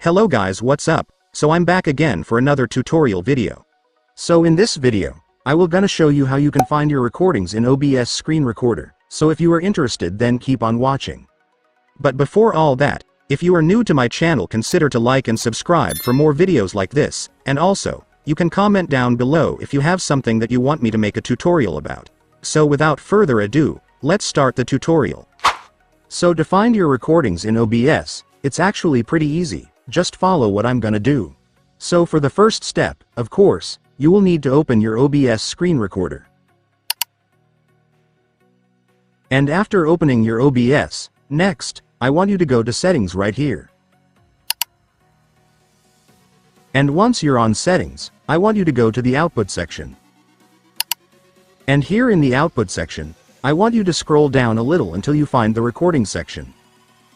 Hello guys, what's up? So I'm back again for another tutorial video. So in this video, I will gonna show you how you can find your recordings in OBS screen recorder. So if you are interested, then keep on watching. But before all that, if you are new to my channel, consider to like and subscribe for more videos like this, and also, you can comment down below if you have something that you want me to make a tutorial about. So without further ado, let's start the tutorial. So to find your recordings in OBS, it's actually pretty easy, just follow what I'm gonna do. So for the first step, of course, you will need to open your OBS screen recorder. And after opening your OBS, next, I want you to go to settings right here. And once you're on settings, I want you to go to the output section. And here in the output section, I want you to scroll down a little until you find the recording section.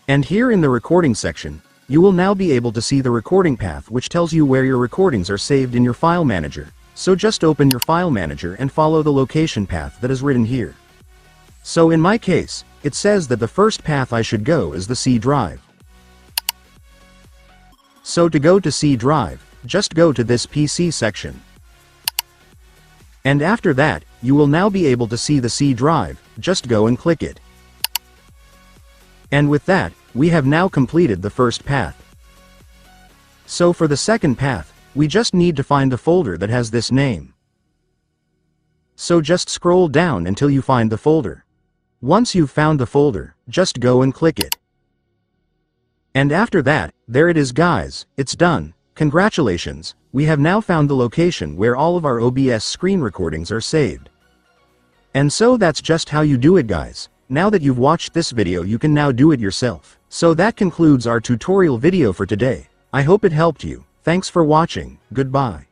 And here in the recording section, you will now be able to see the recording path, which tells you where your recordings are saved in your file manager. So just open your file manager and follow the location path that is written here. So in my case, it says that the first path I should go is the C drive. So to go to C drive, just go to this PC section. And after that, you will now be able to see the C drive, just go and click it. And with that, we have now completed the first path. So for the second path, we just need to find the folder that has this name. So just scroll down until you find the folder. Once you've found the folder, just go and click it. And after that, there it is guys, it's done. Congratulations, we have now found the location where all of our OBS screen recordings are saved. And so that's just how you do it guys. Now that you've watched this video, you can now do it yourself. So that concludes our tutorial video for today. I hope it helped you. Thanks for watching, goodbye.